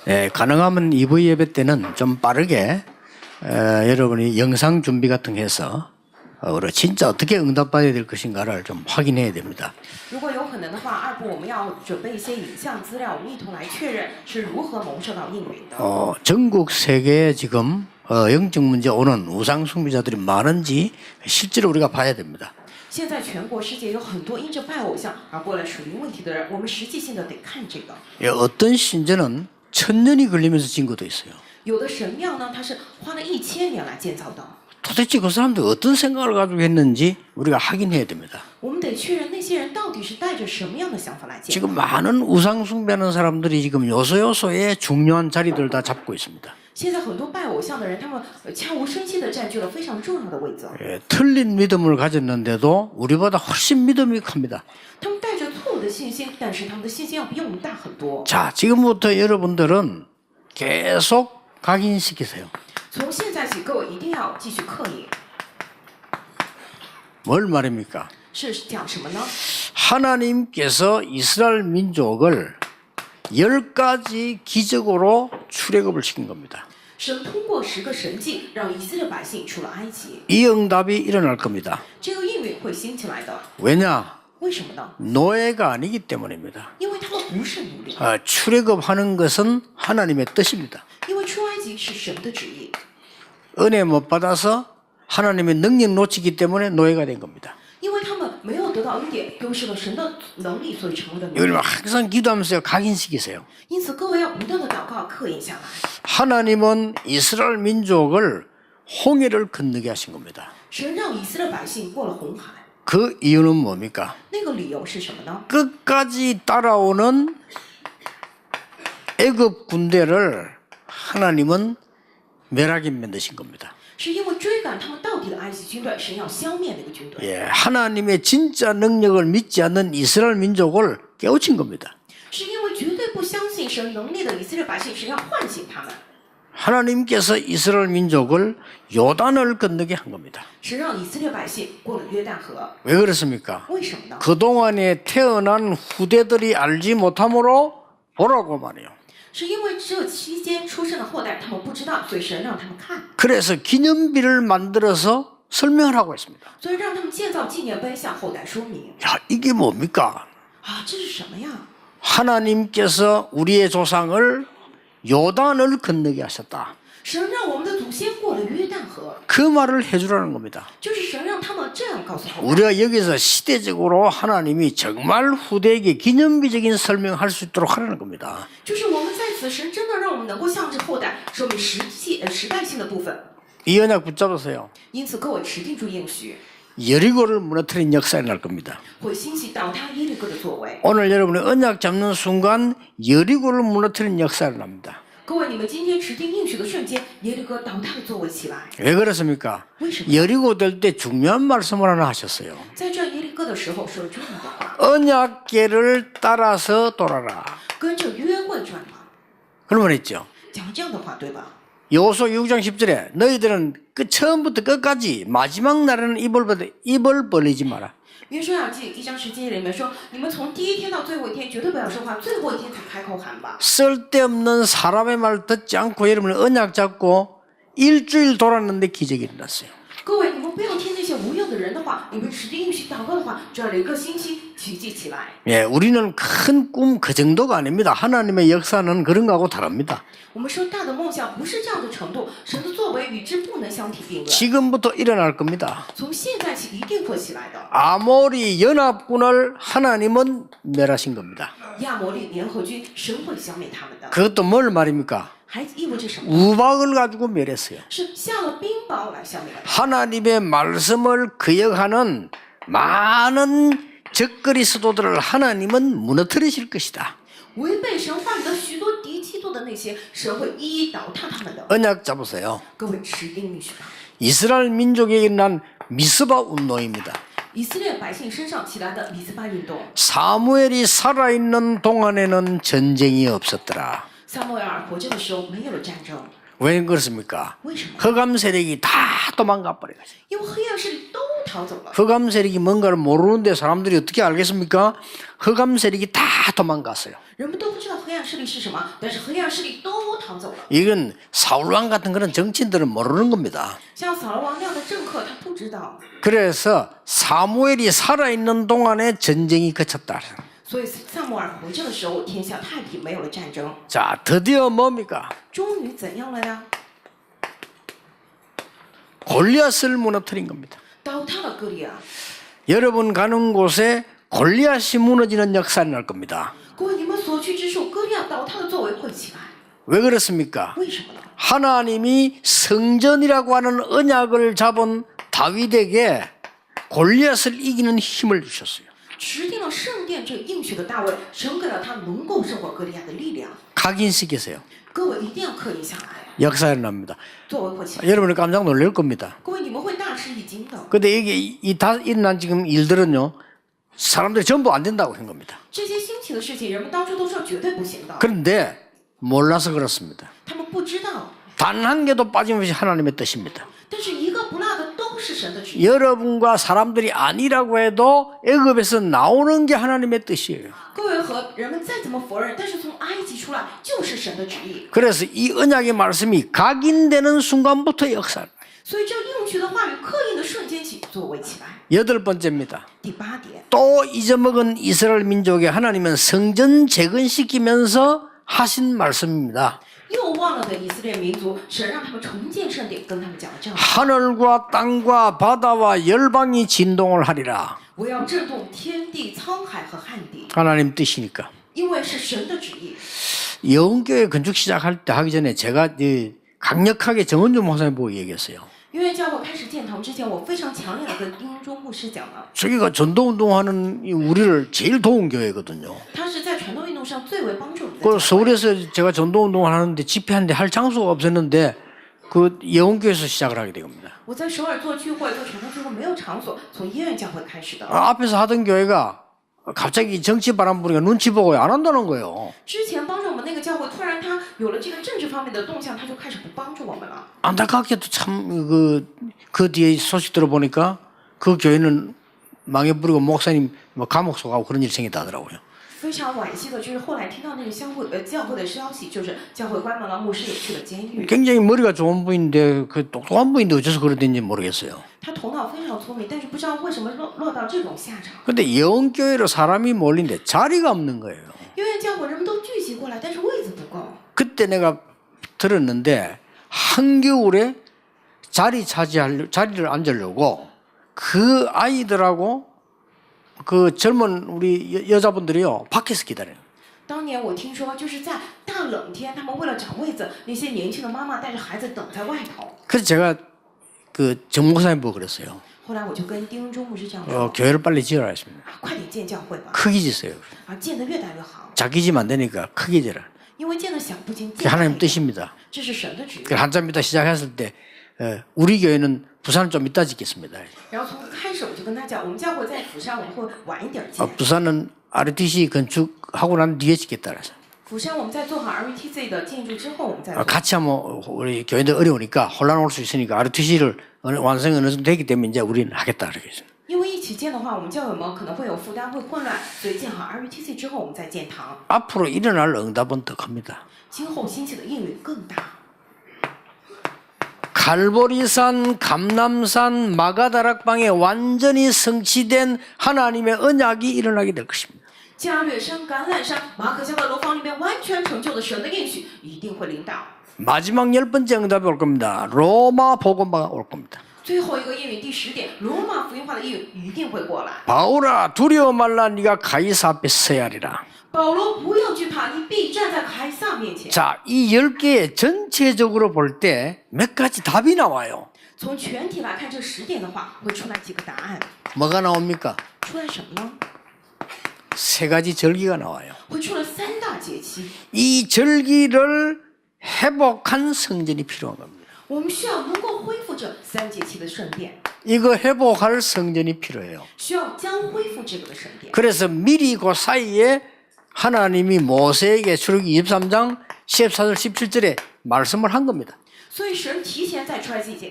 예, 가능하면 EV 예배 때는 좀 빠르게 여러분이 영상 준비 같은 거 해서 우리가 진짜 어떻게 응답받아야 될 것인가를 좀 확인해야 됩니다. 如果有可能的话，二部我们要准备一些影像资料，我们一同来确认是如何蒙受到应允的。 전국 세계에 지금 영적 문제 오는 우상 숭배자들이 많은지 실제로 우리가 봐야 됩니다. 现在全国世界有很多因着拜偶像而过来属灵问题的人，我们实际性的得看这个。 예, 어떤 신전은 1000년이 걸리면서 진 것도 있어요. 有的神庙呢，它是花了1000年来建造的。 도대체 그 사람들 어떤 생각을 가지고 했는지 우리가 확인해야 됩니다. 我们得确认那些人到底是带着什么样的想法来建造。 지금 많은 우상 숭배하는 사람들이 지금 요소요소에 중요한 자리들 다 잡고 있습니다. 现在很多拜偶像的人，他们悄无声息地占据了非常重要的位置。 예, 틀린 믿음을 가졌는데도 우리보다 훨씬 믿음이 큽니다. 他们带着错误的信心，但是他们的信心要比我们大很多。 자, 지금부터 여러분들은 계속 각인시키세요. 从现在起，各位一定要继续刻印。 뭘 말입니까? 是讲什么呢？ 하나님께서 이스라엘 민족을 10가지 기적으로 출애굽을 시킨 겁니다. 神通过10个神迹，让以色列百姓出了埃及。 이 응답이 일어날 겁니다. 这个应允会兴起来的。 왜냐? 为什么呢？ 노예가 아니기 때문입니다. 因为他们不是奴隶， 출애굽하는 것은 하나님의 뜻입니다. 因为出埃及是神的旨意。 은혜 못 받아서 하나님의 능력 놓치기 때문에 노예가 된 겁니다. 因为他们没有得到恩典，丢失了神的能力，所以成为了奴隶。 여러분 항상 기도하면서 각인시키세요. 因此，各位要不断的祷告，刻印下来。 하나님은 이스라엘 민족을 홍해를 건너게 하신 겁니다. 神让以色列百姓过了红海， 그 이유는 뭡니까? 那个理由是什么呢？ 끝까지 따라오는 애굽 군대를 하나님은 멸하게 만드신 겁니다. 是因为追赶他们到底的埃及军队，神要消灭那个军队。 예, 하나님의 진짜 능력을 믿지 않는 이스라엘 민족을 깨우친 겁니다. 是因为绝对不相信神能力的以色列百姓，神要唤醒他们。 하나님께서 이스라엘 민족을 요단을 건너게 한 겁니다. 神让以色列百姓过了约旦河， 왜 그렇습니까? 为什么呢？ 그동안에 태어난 후대들이 알지 못함으로 보라고 말해요. 是因为这期间出生的后代他们不知道，所以神让他们看， 그래서 기념비를 만들어서 설명을 하고 있습니다. 所以让他们建造纪念碑向后代说明。 야, 이게 뭡니까? 啊，这是什么呀？ 하나님께서 우리의 조상을 요단을 건너게 하셨다. 神让我们的祖先过了约旦河， 그 말을 해주라는 겁니다. 就是神让他们这样告诉后代。 우리가 여기서 시대적으로 하나님이 정말 후대에게 기념비적인 설명할 수 있도록 하라는 겁니다. 就是我们在此，神真的让我们能够向着后代说明时代性的部分。 이 언약 붙잡으세요. 因此，各位持定住应许， 여리고를 무너뜨린 역사가 날 겁니다. 会兴起倒塌耶利哥的作为。 오늘 여러분이 언약 잡는 순간 여리고를 무너뜨린 역사가 납니다. 各位，你们今天持定应许的瞬间，耶利哥倒塌的作为起来。 왜 그렇습니까? 为什么？ 여리고 될 때 중요한 말씀을 하나 하셨어요. 在这耶利哥的时候说了这样的话： 언약궤를 따라서 돌아라. 跟着约会转吧。 그런 말 했죠. 讲这样的话，对吧？ 여호수아 6장 10절에 너희들은 그 처음부터 끝까지 마지막 날에는 입을 벌리지 마라. 约书亚记1章10节里面说：你们从第一天到最后一天，绝对不要说话，最后一天才开口喊吧。 쓸데없는 사람의 말 듣지 않고 여러분이 언약 잡고 일주일 돌았는데 기적이 일어났어요. 各位，你们不要听那些无用的人的话，你们持定应许祷告的话，转了1个星期，奇迹起来。 예, 우리는 큰 꿈 그 정도가 아닙니다. 하나님의 역사는 그런 거하고 다릅니다. 我们说大的梦想不是这样的程度，神的作为与之不能相提并论。 지금부터 일어날 겁니다. 从现在起一定会起来的。 아모리 연합군을 하나님은 멸하신 겁니다. 亚摩利联合军，神会消灭他们的。 그것도 뭘 말입니까? 还意味着什么？ 우박을 가지고 멸했어요. 是下了冰雹来消灭他们。 하나님의 말씀을 거역하는 많은 적그리 수도들을 하나님은 무너뜨리실 것이다. 违背神话里的许多敌基督的那些，神会一一倒塌他们的。 언약 잡으세요. 各位持定应许吧。 이스라엘 민족에 일어난 미스바 운동입니다. 以色列百姓身上起来的米斯巴运动， 사무엘이 살아있는 동안에는 전쟁이 없었더라. 撒母耳活着的时候没有了战争， 왜 그렇습니까? 为什么？ 흑암 세력이 다 도망가 버려가지고 因为黑暗势力都逃走了。 흑암 세력이 뭔가를 모르는데 사람들이 어떻게 알겠습니까? 흑암 세력이 다 도망갔어요. 人们都不知道黑暗势力是什么，但是黑暗势力都逃走了。 이건 사울왕 같은 그런 정치인들은 모르는 겁니다. 像扫罗王那样的政客，他不知道。 그래서 사무엘이 살아있는 동안에 전쟁이 그쳤다. 所以萨摩尔活着的时候，天下太平，没有了战争。 자, 드디어 뭡니까? 终于怎样了呢？ 골리앗을 무너뜨린 겁니다. 倒塌了歌利亚。 여러분 가는 곳에 골리앗이 무너지는 역사가 날 겁니다. 各位，你们所去之处，歌利亚倒塌的作为会起来， 왜 그렇습니까? 为什么呢？ 하나님이 성전이라고 하는 언약을 잡은 다윗에게 골리앗을 이기는 힘을 주셨어요. 持定了圣殿这应许的大卫，神给了他能够胜过歌利亚的力量。 각인시키세요. 各位一定要刻印下来， 역사가 일어납니다. 作为会起来。 여러분이 깜짝 놀랄 겁니다. 各位，你们会大吃一惊的。 근데 이게 다 일어난 지금 일들은요, 사람들이 전부 안 된다고 한 겁니다. 这些兴起的事情，人们当初都说绝对不行的， 그런데 몰라서 그렇습니다. 他们不知道。 단 한 개도 빠짐없이 하나님의 뜻입니다. 但是一个不落的都是神的旨意。 여러분과 사람들이 아니라고 해도 애굽에서 나오는 게 하나님의 뜻이에요. 各位和人们再怎么否认，但是从埃及出来就是神的旨意。 그래서 이 언약의 말씀이 각인되는 순간부터 역사. 所以这应许的话语刻印的瞬间起作为起来。 여덟 번째입니다. 第八点， 또 잊어먹은 이스라엘 민족에 하나님은 성전 재건시키면서 하신 말씀입니다. 又忘了的以色列民族，神让他们重建圣殿，跟他们讲了这样： 하늘과 땅과 바다와 열방이 진동을 하리라. 我要震动天地、沧海和旱地， 하나님 뜻이니까. 因为是神的旨意。 영교회 건축 시작할 때 하기 전에 제가 강력하게 정은주 목사님 보고 얘기했어요. 因为教会开始建堂之前，我非常强烈的跟丁中牧师讲了， 저기가 전도운동하는 우리를 제일 도운 교회거든요. 他是在传道运动上最为帮助我们的 그 教会。 서울에서 제가 전도운동을 하는데 집회하는데 할 장소가 없었는데 그 예원교회에서 시작을 하게 된 겁니다. 我在首尔做聚会、做传道聚会没有场所，从医院教会开始的。 앞에서 하던 교회가 갑자기 정치 바람 부니까 눈치 보고 안 한다는 거예요. 之前帮助我们那个教会，突然他有了这个政治方面的动向，他就开始不帮助我们了。 안타깝게도 참 그 뒤에 소식 들어보니까 그 교회는 망해버리고 목사님 뭐 감옥 속하고 그런 일이 생겼다 하더라고요. 非常惋惜的就是后来听到那个教会的消息，就是教会关门了，牧师也去了监狱。 굉장히 머리가 좋은 분인데 그 똑똑한 분인데 어째서 그러든지 모르겠어요. 他头脑非常聪明，但是不知道为什么落到这种下场。 근데 예원교회로 사람이 몰린데 자리가 없는 거예요. 因为教会人们都聚集过来，但是位子不够。 그때 내가 들었는데 한겨울에 자리를 앉으려고 그 아이들하고 그 젊은 우리 여자분들이요 밖에서 기다려요. 当年我听说，就是在大冷天，他们为了找位子，那些年轻的妈妈带着孩子等在外头。 그래서 제가 그 정목사님 보고 그랬어요. 后来我就跟丁中牧师这样说： 교회를 빨리 지어라 했습니다. 快点建教会吧， 크게 지세요. 建得越大越好。 작게 지면 안 되니까 크게 지라. 因为建得小不行， 그게 建大 하나님 一点， 뜻입니다. 这是神的旨意。 그 한참 있다 시작했을 때 우리 교회는 부산을 좀 이따 짓겠습니다. 然后从开始我就跟他讲，我们教会在釜山，我们会晚一点建。 부산은 RTC 건축하고 난 뒤에 짓겠다 그래서 釜山我们在做好 RUTC 的建筑之后，我们再做。 같이 하면 우리 교회들 어려우니까 혼란 올 수 있으니까 RTC를 완성이 어느 정도 되기 때문에 이제 우리는 하겠다 그렇게 했어요. 因为一起建的话，我们教友们可能会有负担，会混乱，所以建好 RUTC 之后，我们再建堂。 앞으로 일어날 응답은 더 큽니다. 今后兴起的应允更大。 갈보리산, 감남산, 마가다락방에 완전히 성취된 하나님의 언약이 일어나게 될 것입니다. 加略山、橄榄山、马可夏的楼房里面完全成就的神的应许，一定会领导。 마지막 10번째 응답이 올 겁니다. 로마 복음화가 올 겁니다. 最后一个应允第10点，罗马福音化的应允一定会过来。 바울아 두려워 말라 네가 가이사 앞에 서야 하리라. 保罗不要惧怕，你必站在凯撒面前。 자, 이 10개 전체적으로 볼 때 몇 가지 답이 나와요. 从全体来看，这10点的话会出来几个答案。 뭐가 나옵니까? 出来什么呢？ 세 가지 절기가 나와요. 会出了3大节期。 이 절기를 회복한 성전이 필요한 겁니다. 我们需要能够恢复这3节期的圣殿， 이거 회복할 성전이 필요해요. 需要将恢复这个的圣殿。 그래서 미리 그 사이에 하나님이 모세에게 출애굽기 23장 14절 17절에 말씀을 한 겁니다. 所以神提前在出埃及记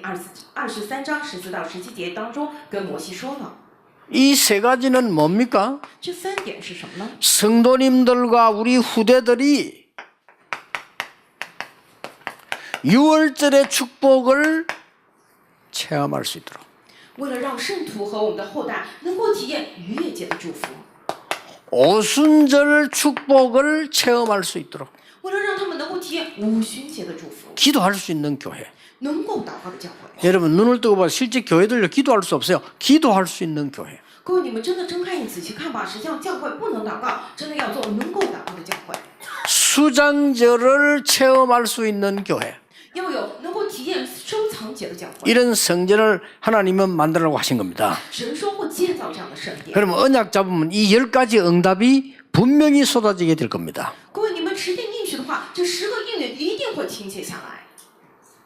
23章14到17节当中跟摩西说了， 이 세 가지는 뭡니까? 这3点是什么呢？ 성도님들과 우리 후대들이 유월절의 축복을 체험할 수 있도록 为了让圣徒和我们的后代能够体验逾越节的祝福， 오순절 축복을 체험할 수 있도록 为了让他们能够体验五旬节的祝福， 기도할 수 있는 교회. 能够祷告的教会。 여러분 눈을 뜨고 봐 실제 교회들요 기도할 수 없어요. 기도할 수 있는 교회. 各位，你们真的睁开眼仔细看吧，实际上教会不能祷告，真的要做能够祷告的教会， 수장절을 체험할 수 있는 교회. 要有能够体验收藏节的教会。 이런 성전을 하나님은 만들라고 하신 겁니다. 神说会建造这样的圣殿。 그러면 언약 잡으면 이 10가지 응답이 분명히 쏟아지게 될 겁니다. 各位，你们持定应许的话，这10个应允一定会倾泻下来。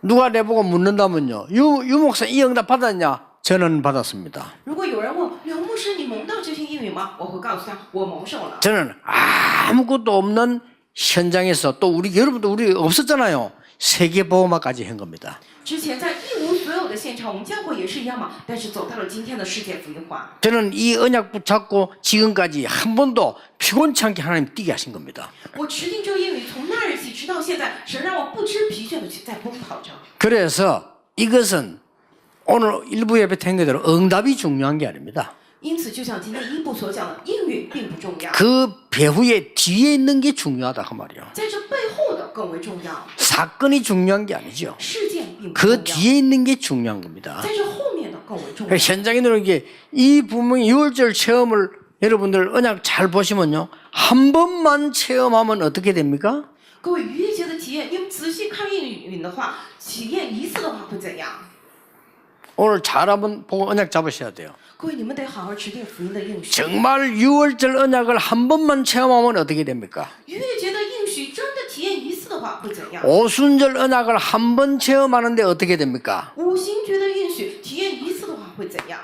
누가 내보고 묻는다면요. 유 목사 이 응답 받았냐? 저는 받았습니다. 如果有人问刘牧师，你蒙到这些应允吗？我会告诉他，我蒙受了。 저는 아무것도 없는 현장에서 또 우리 여러분도 우리 없었잖아요. 세계보험화까지 한 겁니다. 之前在一无所有的现场，我们教会也是一样嘛，但是走到了今天的世界福音化。 저는 이 언약 붙잡고 지금까지 한 번도 피곤치 않게 하나님 뛰게 하신 겁니다. 我持定这个应允，从那日起直到现在，神让我不知疲倦的去在奔跑着。 그래서 이것은 오늘 일부 예배 tän거대로 응답이 중요한 게 아닙니다. 因此，就像今天一部所讲的，应允并不重要， 그 배후에 뒤에 있는 게 중요하다 그 말이에요. 在这背后的更为重要。 사건이 중요한 게 아니죠. 事件并不 그 重要， 뒤에 있는 게 중요한 겁니다. 在这后面的更为重要。 현장에 들어온 게이 분명히 6월절 체험을 여러분들 언약 잘 보시면요. 한 번만 체험하면 어떻게 됩니까? 各位逾越节的体验，你们仔细看应允的话，体验一次的话会怎样？ 오늘 잘 한번 보고 언약 잡으셔야 돼요. 各位，你们得好好持定福音的应许。 정말 6월절 언약을 한 번만 체험하면 어떻게 됩니까? 逾越节的应许真的体验一次的话会怎样？ 오순절 언약을 한 번 체험하는데 어떻게 됩니까? 五行节的应许体验一次的话会怎样？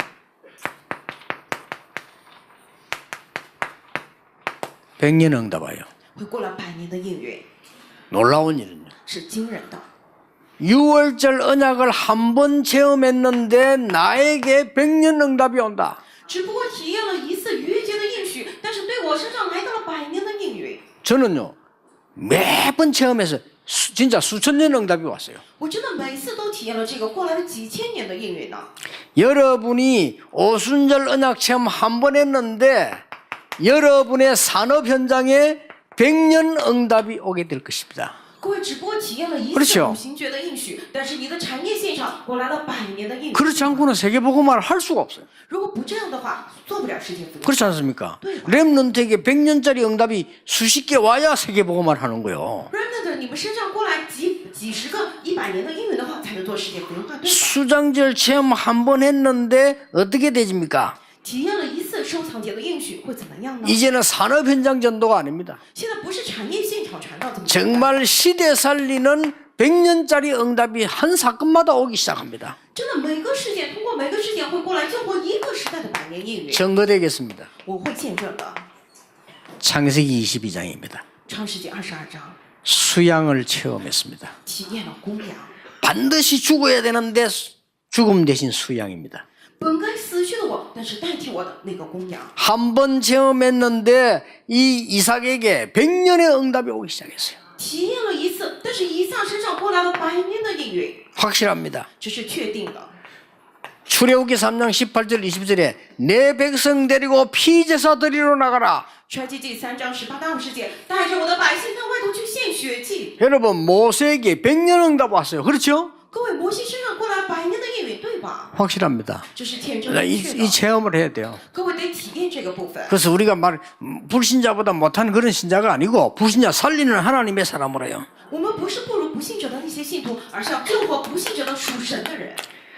100년 응답하여. 会过了100年的应允， 놀라운 일은요. 是惊人的。 6월절 언약을 한 번 체험했는데 나에게 100년 응답이 온다. 只不过体验了一次逾越节的应许，但是对我身上来到了100年的应允。 저는요 매번 체험해서 진짜 수천 년 응답이 왔어요. 我真的每次都体验了这个过来了几千年的应允呢。 여러분이 오순절 언약 체험 한 번 했는데 여러분의 산업 현장에 100년 응답이 오게 될 것입니다. 各位只不过体验了一次 그렇죠 五行节的应许，但是你的产业现场过来了100年的应许。 그렇지 않고는 세계복음화를 할 수가 없어요. 如果不这样的话，做不了世界福音。 그렇지 않습니까? 네. 렘넌트에게 100년짜리 응답이 수십 개 와야 세계복음화를 하는 거예요. 真的，你们身上过来几十个100年的应允的话，才能做世界福音化，对吧？ 수장절 체험 한 번 했는데 어떻게 되십니까? 体验了一次收藏节的应许会怎么样呢？ 이제는 산업 현장 전도가 아닙니다. 现在不是产业现场传道怎么办？ 정말 시대 살리는 100년짜리 응답이 한 사건마다 오기 시작합니다. 真的每个事件通过每个事件会过来，就会一个时代的100年应允。 증거되겠습니다. 我会见证的。 창세기 22장입니다. 创世纪22章 수양을 체험했습니다. 体验了公羊， 반드시 죽어야 되는데 죽음 대신 수양입니다. 本该死去的我，但是代替我的那个公羊。 한 번 체험했는데 이 이삭에게 100년의 응답이 오기 시작했어요. 体验了一次，但是以撒身上过来了100年的应允， 확실합니다. 这是确定的。 출애굽기 3장 18절 20절에 내 백성 데리고 피제사 드리러 나가라. 出埃及记3章18到20节，带着我的百姓到外头去献血祭。 여러분 모세에게 100년 응답 왔어요. 그렇죠? 各位，摩西身上过来100年的应允，对吧？ 확실합니다. 这是天真 이 明确 이 的。 체험을 해야 돼요. 各位得体验这个部分。 그래서 우리가 말 불신자보다 못한 그런 신자가 아니고 불신자 살리는 하나님의 사람으로 해요. 我们不是不如不信者的那些信徒，而是要救活不信者的属神的人。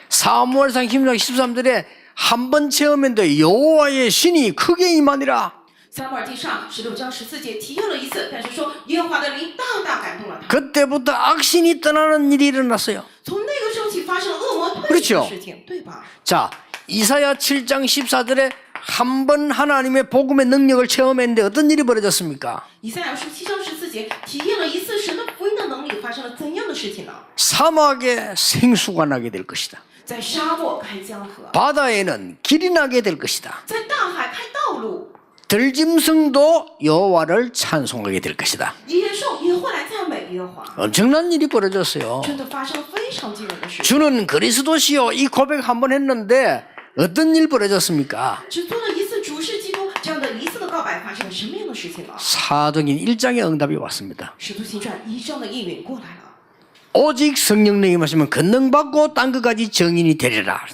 사무엘상 힘장 13절에 한 번 체험했는데 여호와의 신이 크게 임하니라. 撒母耳记上16章14节体验了一次，但是说耶和华的灵大大感动了他。 그때부터 악신이 떠나는 일이 일어났어요. 从那个时候起发生了恶魔退去 그렇죠 的事情，对吧？ 자, 이사야 7장 14절에 한 번 하나님의 복음의 능력을 체험했는데 어떤 일이 벌어졌습니까? 以赛亚书7章14节节，体验了一次神的福音的能力，发生了怎样的事情呢？ 사막에 생수가 나게 될 것이다. 在沙漠开江河， 바다에는 길이 나게 될 것이다. 在大海开道路， 들짐승도 여호와를 찬송하게 될 것이다. 野兽也会来赞美耶和华。 엄청난 일이 벌어졌어요. 真的发生了非常惊人的事情。 주는 그리스도시요. 이 고백 한번 했는데 어떤 일 벌어졌습니까? 只做了一次主是基督这样的一次的告白，发生了什么样的事情呢？ 사도행 1장의 응답이 왔습니다. 使徒行传1章的应允过来了。 오직 성령님이 마시면 권능받고 땅 끝까지 증인이 되리라.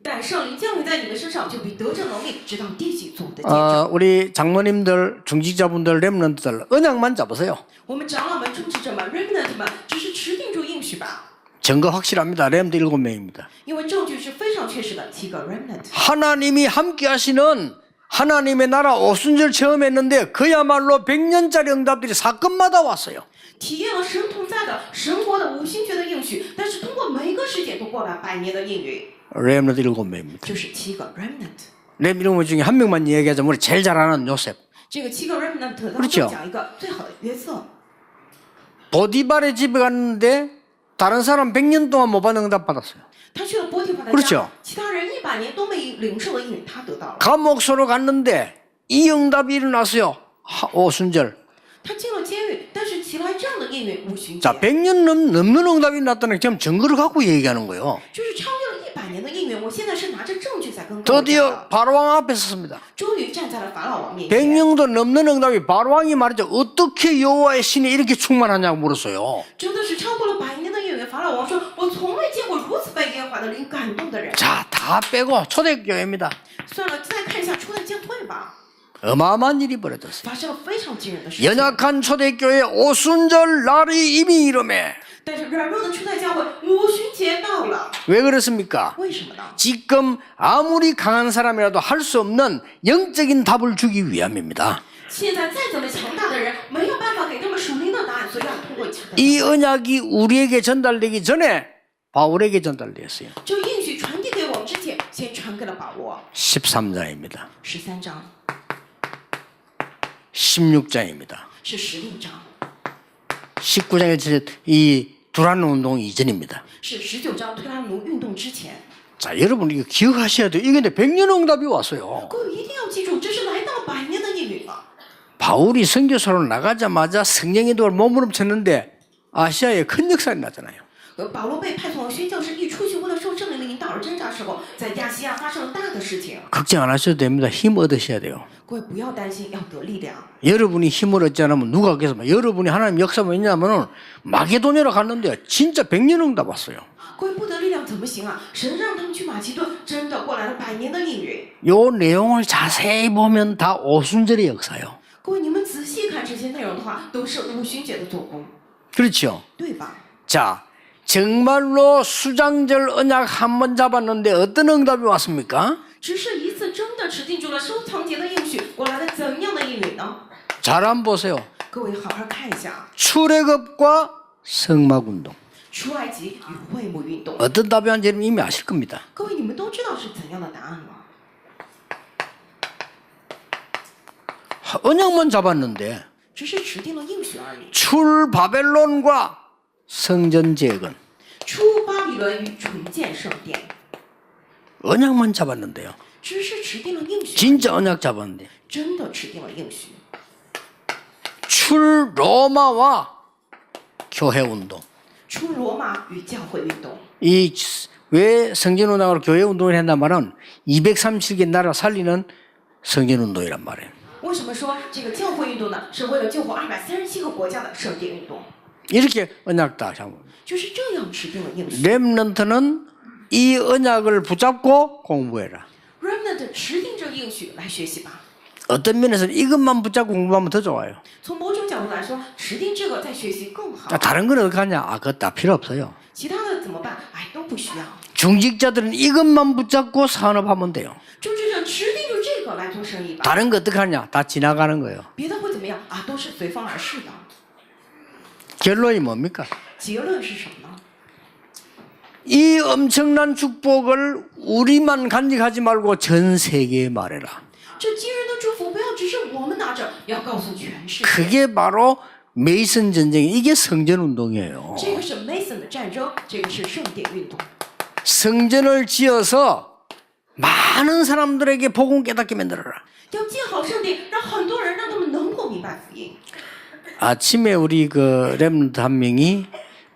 但圣灵降临在你们身上，就必得着能力，直到地极做我的见证。 우리 장모님들, 중직자분들, 렘넌트들 언약만 잡으세요. 我们长老们、主持者们、remnant 们，只是持定住应许吧， 증거 확실합니다. 렘도 7명입니다. 因为证据是非常确实的。7个 remnant， 하나님이 함께 하시는 하나님의 나라 오순절 체험했는데 그야말로 100년짜리 응답들이 사건마다 왔어요. 体验了神同在的神国的五星诀的应许，但是通过每一个事件都过了100年的应允， 렘넌트 7명입니다. 就是7个 remnant。 렘 7명 중에 한 명만 얘기하자면 우리 제일 잘 아는 요셉. 这个7个 remnant 当 그렇죠 中讲一个最好的约瑟。 보디발의 집에 갔는데 다른 사람 100년 동안 못 받는 응답 받았어요. 他去了波提法的 그렇죠 家，其他人100年都没领受的应允，他得到了。 감옥소로 갔는데 이 응답이 일어났어요. 오순절. 他进了监狱，但是起来这样的应允五旬节， 자, 100년 넘는 응답이 났다는 지금 증거를 갖고 얘기하는 거예요. 就是超越了100年的应允。我现在是拿着证据在跟各位讲 드디어 的。 바로왕 앞에 섰습니다. 终于站在了法老王面前。 100년도 넘는 응답이 바로왕이 말이죠. 어떻게 여호와의 신이 이렇게 충만하냐고 물었어요. 真的是超过了100年的应允。法老王说：“我从未见过如此被耶和华的灵感动的人。” 자, 다 빼고 초대교회입니다. 算了，再看一下初代教会吧， 어마어마한 일이 벌어졌어요. 发生了非常惊人的事情。 연약한 초대교회 오순절 날이 이미 이름에 但是软弱的初代教会五旬节到了， 왜 그렇습니까? 为什么呢？ 지금 아무리 강한 사람이라도 할 수 없는 영적인 답을 주기 위함입니다. 现在再怎么强大的人，没有办法给他们属灵的答案，所以要通过强大。 이 언약이 우리에게 전달되기 전에 바울에게 전달되었어요. 这应许传递给我们之前，先传给了保罗。 13장입니다. 13章 16장입니다. 是16章， 19장에 이 두란 운동 이전입니다. 是19章推拉奴运动之前。 자, 여러분 이거 기억하셔야 돼요. 이게 근데 100년 응답이 왔어요. 各位一定要记住，这是来到100年的应允了。 바울이 선교사로 나가자마자 성령의 도를 몸으로 쳤는데 아시아에 큰 역사가 났잖아요. 保罗被派从宣教士一出去，为了受圣灵的引导而挣扎时候，在亚细亚发生了大的事情。 걱정 안 하셔도 됩니다. 힘 얻으셔야 돼요. 各位不要担心，要得力量。 여러분이 힘을 얻지 않으면 누가 하겠습니까? 여러분이 하나님 역사 뭐냐면은 마게도냐로 갔는데 진짜 100년 응답 왔어요. 各位不得力量怎么行啊？神让他们去马其顿，真的过来了100年的应允。 요 내용을 자세히 보면 다 오순절의 역사예요. 各位，你们仔细看这些内容的话，都是五旬节的做工， 그렇죠? 对吧？ 자, 정말로 수장절 언약 한 번 잡았는데 어떤 응답이 왔습니까? 只是一次真的持定住了收藏节的应许，过来了怎样的应允呢？ 잘 한번 보세요. 各位好好看一下， 출애굽과 성막운동. 出埃及与会幕运动。 어떤 답이 왔는지 여러분 이미 아실 겁니다. 各位，你们都知道是怎样的答案了。 언약만 잡았는데 只是持定了应许而已。 출 바벨론과 성전 재건. 出巴比伦与重建圣殿， 언약만 잡았는데요. 只是持定了应许， 진짜 언약 잡았는데 真的持定了应许。 출 로마와 교회 운동. 出罗马与教会运动， 이 왜 성전 운동으로 교회 운동을 했단 말은 237개 나라 살리는 성전 운동이란 말이에요. 为什么说这个教会运动呢？是为了救活237个国家的圣殿运动， 이렇게 언약 다 잡은 거예요. 就是这样持定了应许。 렘넌트는 이 언약을 붙잡고 공부해라. Remnant 持定这应许来学习吧。 어떤 면에서는 이것만 붙잡고 공부하면 더 좋아요. 从某种角度来说，持定这个再学习更好。 다른 건 어떻게 하냐? 아, 그거 다 필요 없어요. 其他的怎么办？哎，都不需要。 중직자들은 이것만 붙잡고 산업하면 돼요. 就这样持定住这个来做生意吧。 다른 거 어떻게 하냐? 다 지나가는 거예요. 别的会怎么样啊？都是随风而逝的。 결론이 뭡니까? 结论是什么呢？ 이 엄청난 축복을 우리만 간직하지 말고 전 세계에 말해라. 这惊人的祝福不要只是我们拿着，要告诉全世界。 그게 바로 메이슨 전쟁 이게 성전 운동이에요. 这个是 Mason 的战争，这个是圣殿运动。 성전을 지어서 많은 사람들에게 복음 깨닫게 만들어라. 要建好圣殿，让很多人让他们能够明白福音。 아침에 우리 그 렘넌트 한 명이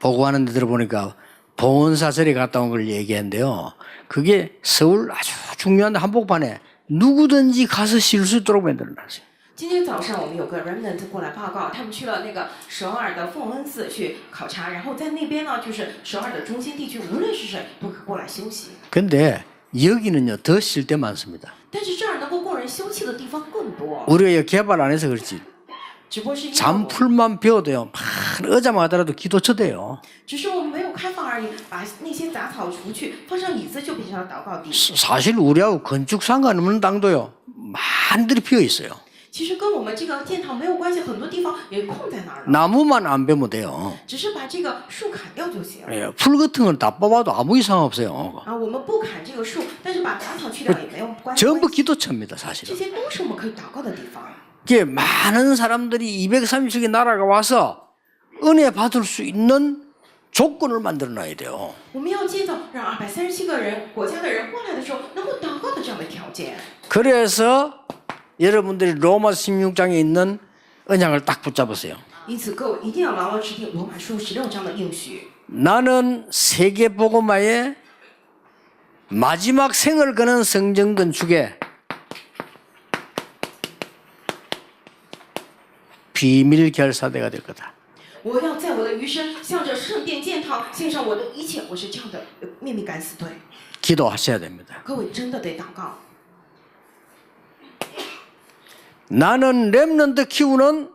보고하는 데 들어보니까 봉헌사설에 갔다 온 걸 얘기했는데요. 그게 서울 아주 중요한 한복판에 누구든지 가서 쉴 수 있도록 만들어놨어요. 今天早上我们有个 remnant 过来报告，他们去了那个首尔的奉恩寺去考察，然后在那边呢，就是首尔的中心地区，无论是谁都可以过来休息。 근데 여기는요 더 쉴 때 많습니다. 但是这儿能够供人休憩的地方更多， 우리가 여기 개발 안 해서 그렇지. 只不过是因为 잔풀만 비워도요. 의자만 하더라도 기도처 돼요. 只是我们没有开放而已，把那些杂草除去，放上椅子就变成了祷告地。 사실 우리하고 건축 상관없는 당도요. 많이들이 비어 있어요. 其实跟我们这个建堂没有关系，很多地方也空在那儿了， 나무만 안 베면 돼요. 只是把这个树砍掉就行。 예, 풀 같은 건 다 뽑아도 아무 이상 없어요. 啊，我们不砍这个树，但是把杂草去掉也没有关系。 전부 기도처입니다, 这 사실은. 些都是我们可以祷告的地方。 이게 많은 사람들이 230개 나라가 와서 은혜 받을 수 있는 조건을 만들어 놔야 돼요. 我们要建造让237个人国家的人过来的时候能够祷告的这样的条件。 그래서 여러분들이 로마 16장에 있는 언약을 딱 붙잡으세요. 因此，各位一定要牢牢持定罗马书16章的应许。 나는 세계 복음화의 마지막 생을 거는 성전 건축에 비밀 결사대가 될 거다. 我要在我的余生向着圣殿建堂献上我的一切，我是这样的秘密敢死队。 기도하셔야 됩니다. 各位真的得祷告。 나는 렘넌트 키우는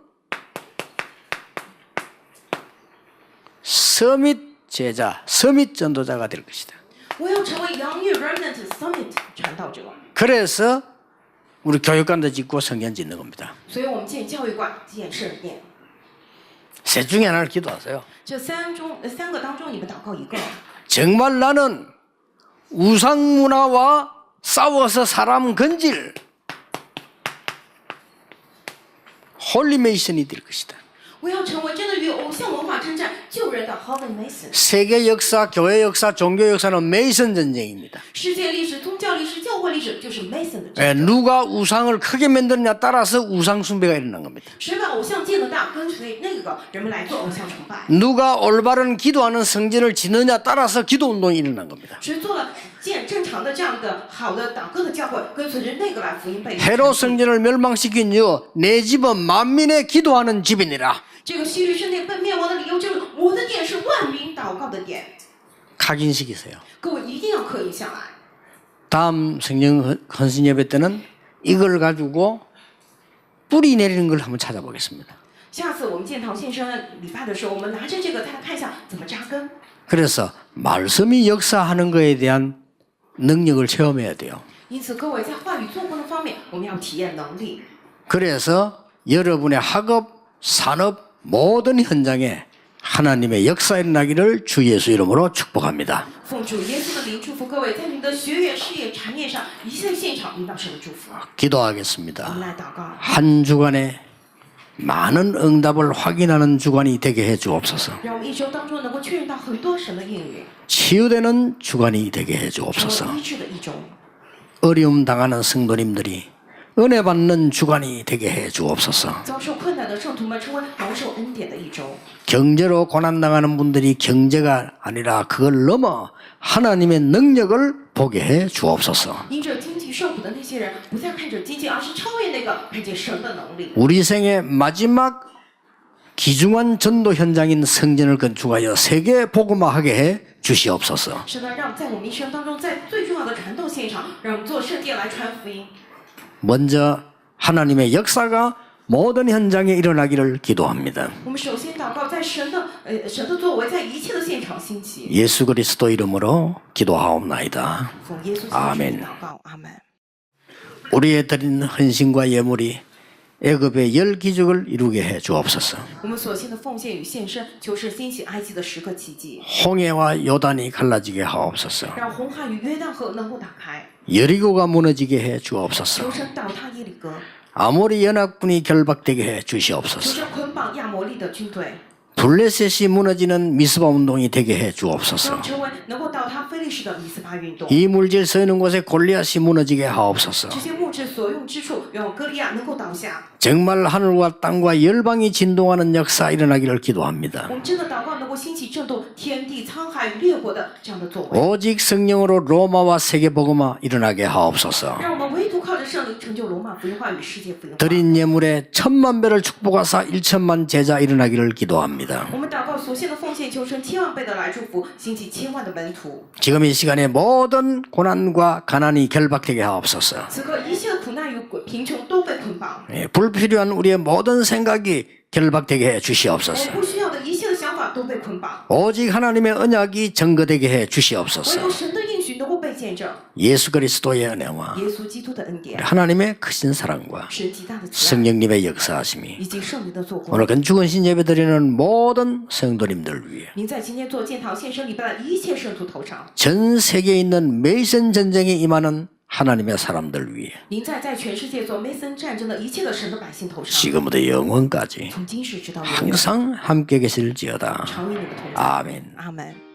서밋 제자, 서밋 전도자가 될 것이다. 我要成为养育 remnant summit 传道者， 그래서 우리 교육관도 짓고 성전 짓는 겁니다. 所以我们建教育馆、建圣殿。 셋 중에 하나를 기도하세요. 这三个当中，你们祷告一个。 정말 나는 우상 문화와 싸워서 사람 건질 홀리메이슨이 될 것이다. 我要成为真的与偶像文化征战救人的 Holy Mason。 세계 역사, 교회 역사, 종교 역사는 메이슨 전쟁입니다. 世界历史、宗教历史、教会历史就是 Mason 的 예, 战争。 누가 우상을 크게 만드느냐 따라서 우상 숭배가 일어난 겁니다. 谁把偶像建得大，跟随那个人们来做偶像崇拜。 누가 올바른 기도하는 성전을 짓느냐 따라서 기도 운동이 일어난 겁니다. 谁做了建正常的这样的好的祷告的教会，跟随着那个来福音被。 헤롯 성전을 멸망시킨 이유 내 집은 만민의 기도하는 집이니라. 这个希律圣殿被灭亡的理由就是我的殿是万民祷告的殿。 각인시키세요. 各位一定要刻印下来。 다음 성령 헌신 예배 때는 이걸 가지고 뿌리 내리는 걸 한번 찾아보겠습니다. 下次我们建堂献身礼拜的时候，我们拿着这个，大家看一下怎么扎根。 그래서 말씀이 역사하는 것에 대한 능력을 체험해야 돼요. 因此，各位在话语做工的方面，我们要体验能力。 그래서 여러분의 학업, 산업 모든 현장에 하나님의 역사 일어나기를 주 예수 이름으로 축복합니다. 奉主耶稣的名祝福各位，在你们的学业、事业、产业上，一切现场领导神的祝福。我们 기도하겠습니다. 来祷告， 한 주간에 많은 응답을 확인하는 주간이 되게 해 주옵소서. 让我们一周当中能够确认到很多神的应允， 치유되는 주간이 되게 해 成 주옵소서. 为医治的一周。 어려움 당하는 성도님들이 은혜 받는 주간이 되게 해 주옵소서. 遭受困难的圣徒们成为蒙受恩典的一周。 경제로 고난 당하는 분들이 경제가 아니라 그걸 넘어 하나님의 능력을 보게 해 주옵소서. 因着经济受苦的那些人，不再看着经济，而是超越那个看见神的能力。 우리 생의 마지막 귀중한 전도 현장인 성전을 건축하여 세계 복음화하게 해 주시옵소서. 是的，让在我们一生当中，在最重要的传道现场，让我们做圣殿来传福音。 먼저 하나님의 역사가 모든 현장에 일어나기를 기도합니다. 我们首先祷告，在神的作为，在一切的现场兴起。 예수 그리스도 이름으로 기도하옵나이다. 奉耶稣基督的 아멘 名祷告，阿门。 우리의 드린 헌신과 예물이 애굽의 10기적을 이루게 해 주옵소서. 我们所献的奉献与献身，求是兴起埃及的10个奇迹， 홍해와 요단이 갈라지게 하옵소서. 让红海与约旦河能够打开， 여리고가 무너지게 해 주옵소서. 求神倒塌耶利哥， 아모리 연합군이 결박되게 해 求 주시옵소서. 神捆绑绑亚摩利的军队， 블레셋이 무너지는 미스바 운동이 되게 해 주옵소서. 让成为能够倒塌非利士的米斯巴运动。 이 물질 서 있는 곳에 골리앗이 무너지게 하옵소서. 这些木质所用之处，让歌利亚能够倒下。 정말 하늘과 땅과 열방이 진동하는 역사 일어나기를 기도합니다. 我们真的祷告能够兴起震动天地沧海与列国的这样的作为， 오직 성령으로 로마와 세계복음화 일어나게 하옵소서. 让我们唯独靠着圣灵成就罗马福音化与世界福音化。 드린 예물에 1000만 배를 축복하사 1천만 제자 일어나기를 기도합니다. 我们祷告所献的奉献，求神千万倍的来祝福，兴起千万的门徒。 지금 이 시간에 모든 고난과 가난이 결박되게 하옵소서. 此刻一切的苦难与贫穷都被捆绑， 불필요한 우리의 모든 생각이 결박되게 해 我 주시옵소서. 们不需要的一切的想法都被捆绑， 오직 하나님의 언약이 증거되게 해 唯 주시옵소서. 有神的应许能够被见证。 예수 그리스도의 은혜와 耶稣基督的恩典， 하나님의 크신 사랑과 神极大的慈爱， 성령님의 역사하심이 以及圣灵的做工。 오늘 건축원신 예배드리는 모든 성도님들 위해 您在今天做建堂献身礼拜的一切圣徒头上， 전 세계에 있는 메이슨 전쟁에 임하는 하나님의 사람들 위해 您在全世界做梅森战争的一切的神的百姓头上， 지금부터 영원까지 从今世直到永远， 항상 함께 계실지어다. 常与你们同在。 아멘. 阿门。